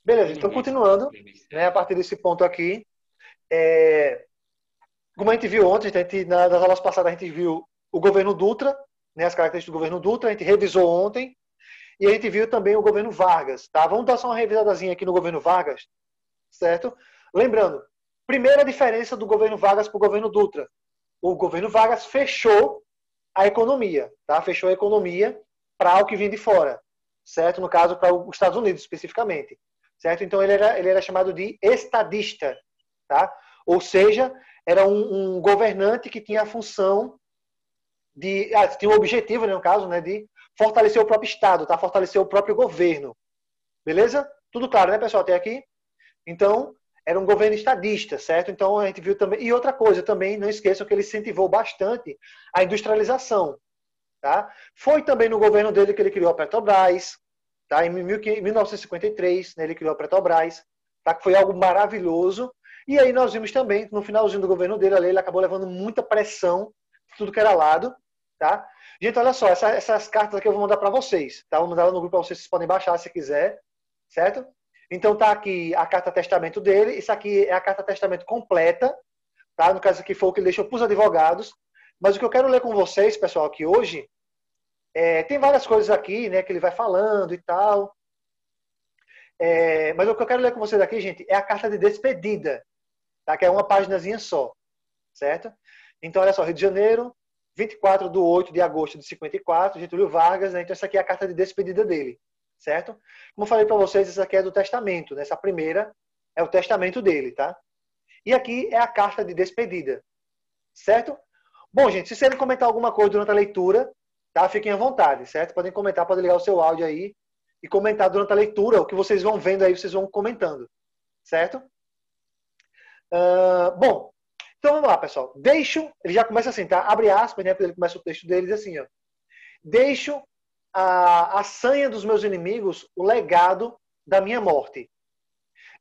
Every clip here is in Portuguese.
Beleza, então continuando, né, a partir desse ponto aqui, é, como a gente viu ontem, nas aulas passadas a gente viu o governo Dutra, né, as características do governo Dutra, a gente revisou ontem, e a gente viu também o governo Vargas, tá? Vamos dar só uma revisadazinha aqui no governo Vargas, certo? Lembrando, primeira diferença do governo Vargas para o governo Dutra. O governo Vargas fechou a economia, tá? Fechou a economia para o que vinha de fora, certo? No caso, para os Estados Unidos especificamente, certo? Então ele era chamado de estadista, tá? Ou seja, era um governante que tinha a função de, tinha um objetivo, né, no caso, né, de fortalecer o próprio Estado, tá? Fortalecer o próprio governo, beleza? Tudo claro, né, pessoal? Até aqui? Então, era um governo estadista, certo? Então a gente viu também. E outra coisa também, não esqueçam que ele incentivou bastante a industrialização. Tá? Foi também no governo dele que ele criou a Petrobras, tá? Em 1953, né, ele criou a Petrobras, tá? Que foi algo maravilhoso. E aí nós vimos também, no finalzinho do governo dele, ele acabou levando muita pressão de tudo que era lado. Tá? Gente, olha só, essas cartas aqui eu vou mandar para vocês. Tá? Vou mandar no grupo para vocês podem baixar se quiser. Certo? Então tá aqui a carta testamento dele. Isso aqui é a carta testamento completa. Tá? No caso aqui foi o que ele deixou para os advogados. Mas o que eu quero ler com vocês, pessoal, aqui hoje, tem várias coisas aqui, né, que ele vai falando e tal. Mas o que eu quero ler com vocês aqui, gente, é a carta de despedida, tá? Que é uma paginazinha só, certo? Então, olha só, Rio de Janeiro, 24 de 8 de agosto de 54, Getúlio Vargas, né? Então, essa aqui é a carta de despedida dele, certo? Como eu falei para vocês, essa aqui é do testamento, né? Essa primeira é o testamento dele, tá? E aqui é a carta de despedida, certo? Bom, gente, se vocês comentar alguma coisa durante a leitura, tá? Fiquem à vontade, certo? Podem comentar, podem ligar o seu áudio aí e comentar durante a leitura, o que vocês vão vendo aí, vocês vão comentando, certo? Bom, então vamos lá, pessoal. Ele já começa assim, tá? Abre aspas, né? Ele começa o texto dele diz assim, ó. Deixo a sanha dos meus inimigos, o legado da minha morte.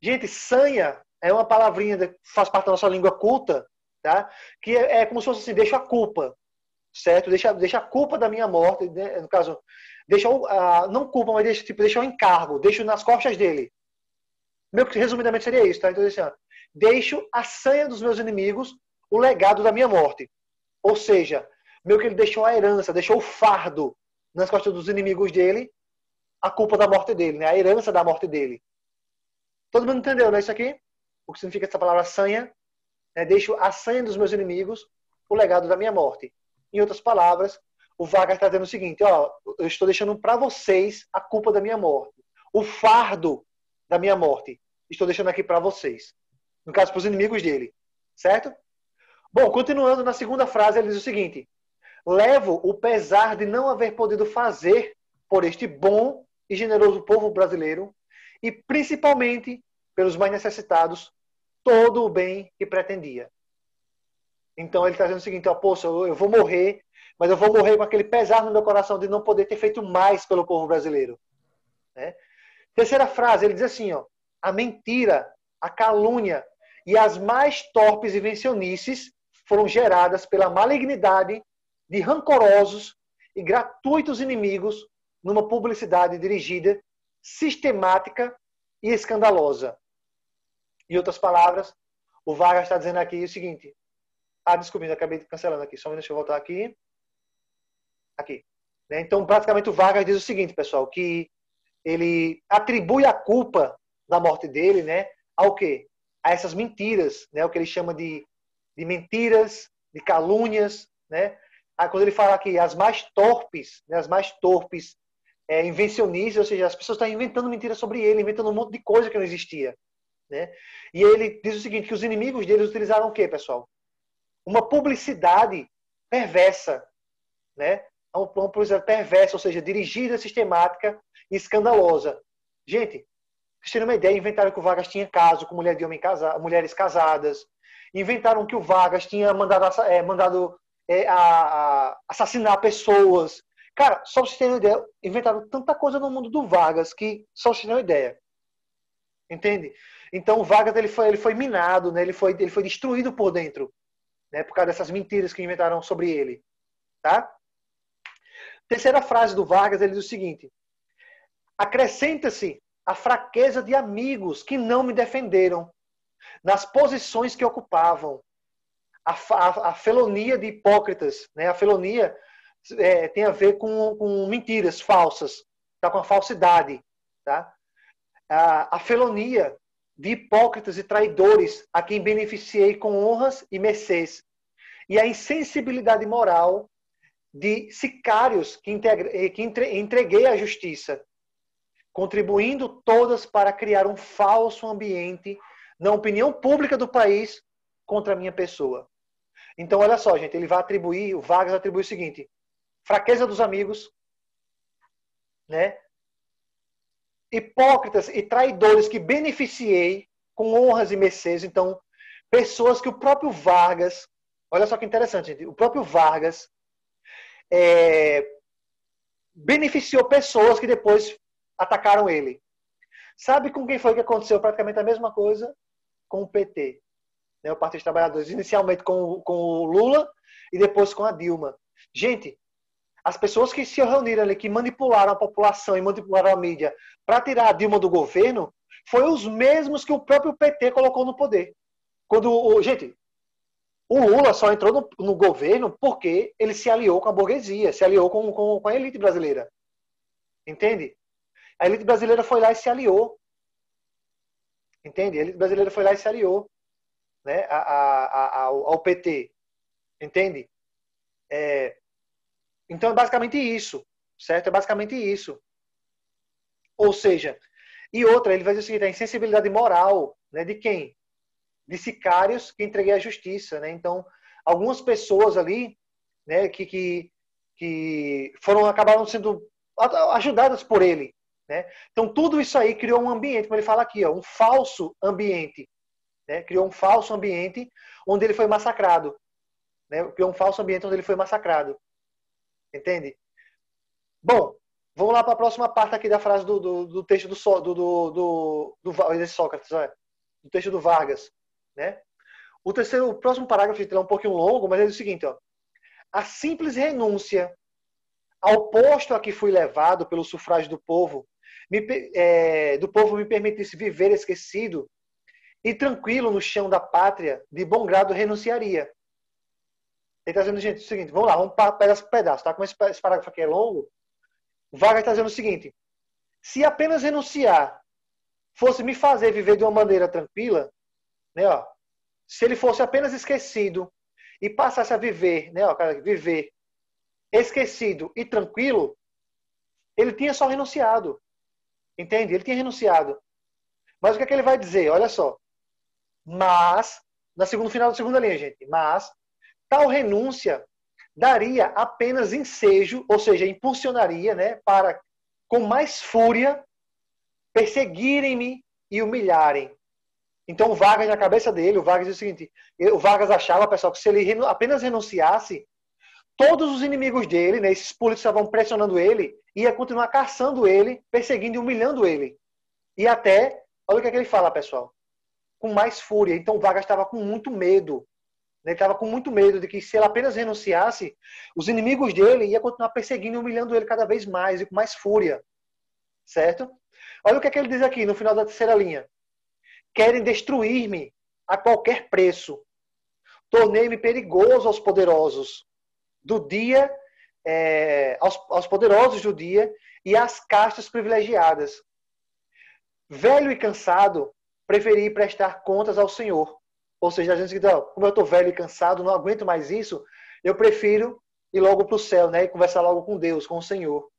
Gente, sanha é uma palavrinha que faz parte da nossa língua culta, tá? Que é como se fosse assim, deixa a culpa, certo? Deixa a culpa da minha morte, né? No caso, deixa não culpa, mas deixa o encargo, deixa nas costas dele. Resumidamente seria isso, tá? Então, assim, ó, deixo a sanha dos meus inimigos, o legado da minha morte. Ou seja, meio que ele deixou a herança, deixou o fardo nas costas dos inimigos dele, a culpa da morte dele, né? A herança da morte dele. Todo mundo entendeu, né? Isso aqui? O que significa essa palavra sanha? Deixo a sanha dos meus inimigos, o legado da minha morte. Em outras palavras, o Vargas está dizendo o seguinte, ó, eu estou deixando para vocês a culpa da minha morte. O fardo da minha morte. Estou deixando aqui para vocês. No caso, para os inimigos dele. Certo? Bom, continuando na segunda frase, ele diz o seguinte: levo o pesar de não haver podido fazer por este bom e generoso povo brasileiro e principalmente pelos mais necessitados todo o bem que pretendia. Então ele está dizendo o seguinte, ó, poxa, eu vou morrer, mas eu vou morrer com aquele pesar no meu coração de não poder ter feito mais pelo povo brasileiro. Né? Terceira frase, ele diz assim, ó, a mentira, a calúnia e as mais torpes invencionices foram geradas pela malignidade de rancorosos e gratuitos inimigos numa publicidade dirigida, sistemática e escandalosa. Em outras palavras, o Vargas está dizendo aqui o seguinte. Desculpe, eu acabei cancelando aqui. Só deixa eu voltar aqui. Aqui. Então, praticamente, o Vargas diz o seguinte, pessoal, que ele atribui a culpa da morte dele, né, ao quê? A essas mentiras, né, o que ele chama de mentiras, de calúnias, né? Quando ele fala aqui, as mais torpes, né, invencionistas, ou seja, as pessoas estão inventando mentiras sobre ele, inventando um monte de coisa que não existia. Né? E ele diz o seguinte, que os inimigos deles utilizaram o quê, pessoal? Uma publicidade perversa, né? Uma publicidade perversa, ou seja, dirigida, sistemática e escandalosa. Gente, vocês terem uma ideia, inventaram que o Vargas tinha caso com mulheres casadas, inventaram que o Vargas tinha mandado assassinar pessoas. Cara, só pra vocês terem uma ideia, inventaram tanta coisa no mundo do Vargas que só pra vocês terem uma ideia. Entende? Então o Vargas ele foi minado, né? Ele foi destruído por dentro, né? Por causa dessas mentiras que inventaram sobre ele, tá? Terceira frase do Vargas, ele diz o seguinte: acrescenta-se a fraqueza de amigos que não me defenderam nas posições que ocupavam, a felonia de hipócritas, né? A felonia tem a ver com mentiras falsas, tá? Com a falsidade, tá? A felonia de hipócritas e traidores a quem beneficiei com honras e mercês, e a insensibilidade moral de sicários que entreguei à justiça, contribuindo todas para criar um falso ambiente na opinião pública do país contra a minha pessoa. Então, olha só, gente, ele vai atribuir, o Vargas atribui o seguinte: fraqueza dos amigos, né? Hipócritas e traidores que beneficiei com honras e mercês. Então, pessoas que o próprio Vargas, olha só que interessante, gente, o próprio Vargas beneficiou pessoas que depois atacaram ele. Sabe com quem foi que aconteceu praticamente a mesma coisa? Com o PT, né? O Partido dos Trabalhadores, inicialmente com o Lula e depois com a Dilma. Gente, as pessoas que se reuniram ali, que manipularam a população e manipularam a mídia para tirar a Dilma do governo, foram os mesmos que o próprio PT colocou no poder. Gente, o Lula só entrou no governo porque ele se aliou com a burguesia, se aliou com a elite brasileira. Entende? A elite brasileira foi lá e se aliou. Entende? A elite brasileira foi lá e se aliou, né, ao PT. Entende? Então é basicamente isso. Certo? É basicamente isso. Ou seja, e outra, ele vai dizer o seguinte: a insensibilidade moral, né, de quem? De sicários que entreguei à justiça, né? Então, algumas pessoas ali, né, que acabaram sendo ajudadas por ele, né? Então, tudo isso aí criou um ambiente, como ele fala aqui, ó, um falso ambiente, né? Criou um falso ambiente onde ele foi massacrado, né? Criou um falso ambiente onde ele foi massacrado. Entende? Bom, vamos lá para a próxima parte aqui da frase do texto desse Sócrates, do texto do Vargas, né? O próximo parágrafo é um pouquinho longo, mas é o seguinte, ó: a simples renúncia ao posto a que fui levado pelo sufrágio do povo me permitisse viver esquecido e tranquilo no chão da pátria, de bom grado renunciaria. Ele está dizendo, gente, o seguinte: vamos lá, vamos pedaço por pedaço, tá? Como esse parágrafo aqui é longo, o Vargas está dizendo o seguinte: se apenas renunciar fosse me fazer viver de uma maneira tranquila, né, ó, se ele fosse apenas esquecido e passasse a viver, né, ó, viver esquecido e tranquilo, ele tinha só renunciado. Entende? Ele tinha renunciado. Mas o que é que ele vai dizer? Olha só. Mas, no final da segunda linha, gente, mas tal renúncia daria apenas ensejo, ou seja, impulsionaria, né, para, com mais fúria, perseguirem-me e humilharem. Então o Vargas, na cabeça dele, o Vargas diz o seguinte: o Vargas achava, pessoal, que se ele apenas renunciasse, todos os inimigos dele, né, esses políticos que estavam pressionando ele, ia continuar caçando ele, perseguindo e humilhando ele. E até, olha o que é que ele fala, pessoal, com mais fúria. Então o Vargas estava com muito medo. Ele estava com muito medo de que, se ele apenas renunciasse, os inimigos dele iam continuar perseguindo e humilhando ele cada vez mais e com mais fúria. Certo? Olha o que é que ele diz aqui no final da terceira linha: querem destruir-me a qualquer preço. Tornei-me perigoso aos poderosos do dia, aos poderosos do dia e às castas privilegiadas. Velho e cansado, preferi prestar contas ao Senhor. Ou seja, a gente diz, como eu estou velho e cansado, não aguento mais isso, eu prefiro ir logo para o céu, né, e conversar logo com Deus, com o Senhor.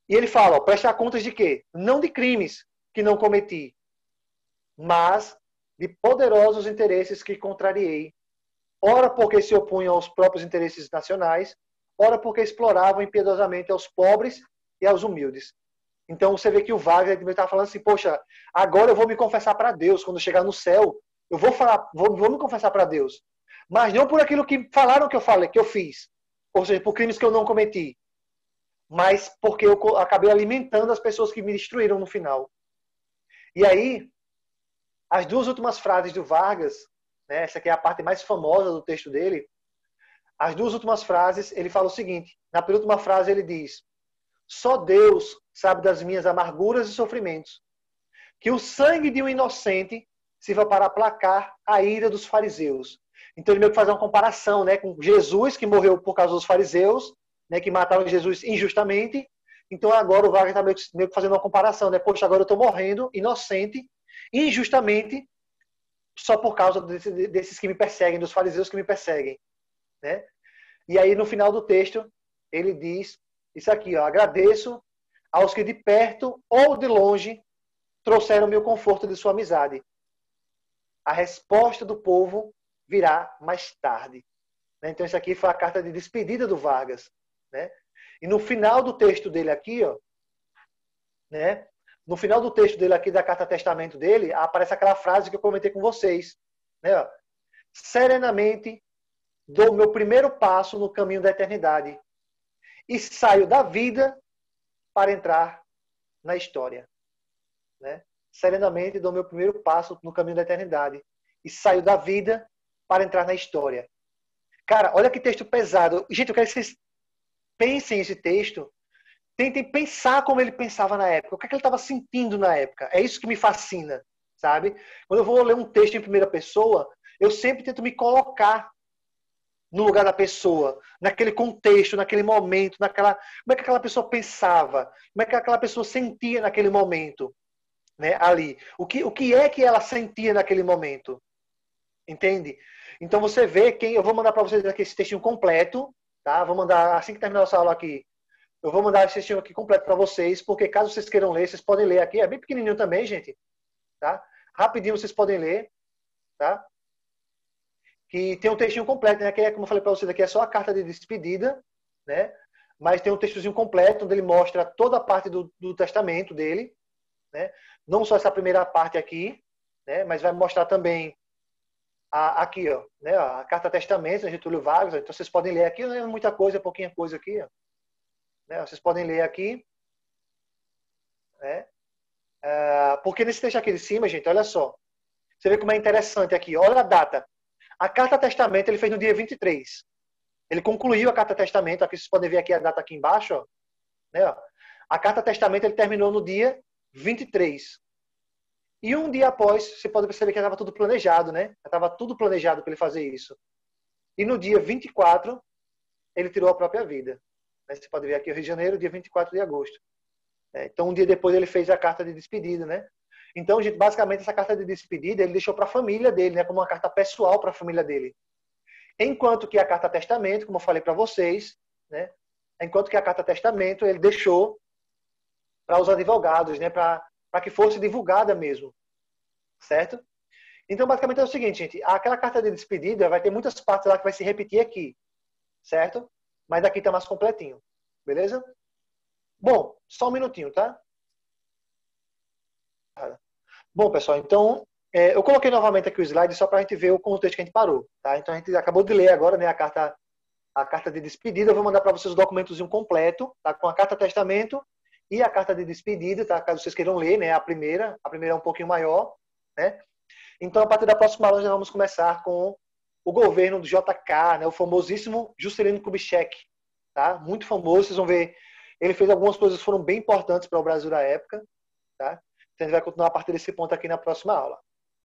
E ele fala, ó, prestar contas de quê? Não de crimes que não cometi, mas de poderosos interesses que contrariei. Ora porque se opunham aos próprios interesses nacionais, ora porque exploravam impiedosamente aos pobres e aos humildes. Então você vê que o Wagner está falando assim: poxa, agora eu vou me confessar para Deus. Quando eu chegar no céu, eu vou me confessar para Deus. Mas não por aquilo que falaram que eu falei, que eu fiz. Ou seja, por crimes que eu não cometi. Mas porque eu acabei alimentando as pessoas que me destruíram no final. E aí, as duas últimas frases do Vargas, né, essa aqui é a parte mais famosa do texto dele. As duas últimas frases, ele fala o seguinte: na penúltima frase ele diz: Só Deus sabe das minhas amarguras e sofrimentos. Que o sangue de um inocente sirva para aplacar a ira dos fariseus. Então ele meio que faz uma comparação, né, com Jesus, que morreu por causa dos fariseus, né, que mataram Jesus injustamente. Então agora o Wagner está meio que fazendo uma comparação, né? Poxa, agora eu estou morrendo inocente, injustamente, só por causa desses que me perseguem, dos fariseus que me perseguem, né? E aí no final do texto ele diz isso aqui, ó: agradeço aos que de perto ou de longe trouxeram meu conforto de sua amizade. A resposta do povo virá mais tarde. Então isso aqui foi a carta de despedida do Vargas, né? E no final do texto dele aqui, ó, né? No final do texto dele aqui, da carta testamento dele, aparece aquela frase que eu comentei com vocês, né? Ó, serenamente dou meu primeiro passo no caminho da eternidade e saio da vida para entrar na história, né? Serenamente dou meu primeiro passo no caminho da eternidade e saio da vida para entrar na história. Cara, olha que texto pesado. Gente, eu quero que vocês pensem esse texto, tentem pensar como ele pensava na época, o que é que ele estava sentindo na época. É isso que me fascina, sabe? Quando eu vou ler um texto em primeira pessoa, eu sempre tento me colocar no lugar da pessoa, naquele contexto, naquele momento, naquela, como é que aquela pessoa pensava, como é que aquela pessoa sentia naquele momento, né, ali. O que é que ela sentia naquele momento? Entende? Então você vê quem... Eu vou mandar para vocês aqui esse textinho completo, tá? Vou mandar, assim que terminar essa aula aqui, eu vou mandar esse textinho aqui completo para vocês, porque caso vocês queiram ler, vocês podem ler aqui. É bem pequenininho também, gente. Tá? Rapidinho vocês podem ler. Tá? Que tem um textinho completo, né? Que é, como eu falei para vocês aqui, é só a carta de despedida, né? Mas tem um textozinho completo, onde ele mostra toda a parte do testamento dele, né? Não só essa primeira parte aqui, né? Mas vai mostrar também aqui, ó, né? A carta testamento de Getúlio Vargas. Então vocês podem ler aqui, não é muita coisa, é pouquinha coisa aqui, ó. Né? Vocês podem ler aqui, né? Porque nesse texto aqui de cima, gente, olha só. Você vê como é interessante aqui. Olha a data. A carta testamento ele fez no dia 23. Ele concluiu a carta testamento. Aqui vocês podem ver aqui a data aqui embaixo. Ó, né? A carta testamento ele terminou no dia 23. E um dia após, você pode perceber que estava tudo planejado, né? Estava tudo planejado para ele fazer isso. E no dia 24, ele tirou a própria vida. Você pode ver aqui o Rio de Janeiro, dia 24 de agosto. Então, um dia depois ele fez a carta de despedida, né? Então, gente, basicamente essa carta de despedida ele deixou para a família dele, né? Como uma carta pessoal para a família dele. Enquanto que a carta testamento, como eu falei para vocês, né? Enquanto que a carta testamento ele deixou para os advogados, né? Para que fosse divulgada mesmo, certo? Então, basicamente é o seguinte, gente. Aquela carta de despedida vai ter muitas partes lá que vai se repetir aqui, certo? Mas aqui está mais completinho, beleza? Bom, só um minutinho, tá? Bom, pessoal, então eu coloquei novamente aqui o slide só para a gente ver o contexto que a gente parou, tá? Então a gente acabou de ler agora, né, a carta de despedida. Eu vou mandar para vocês o documentozinho completo, tá? Com a carta testamento e a carta de despedida, tá? Caso vocês queiram ler, né? A primeira é um pouquinho maior, né? Então a partir da próxima aula já vamos começar com o governo do JK, né? O famosíssimo Juscelino Kubitschek, tá? Muito famoso, vocês vão ver. Ele fez algumas coisas que foram bem importantes para o Brasil da época, tá? Então a gente vai continuar a partir desse ponto aqui na próxima aula.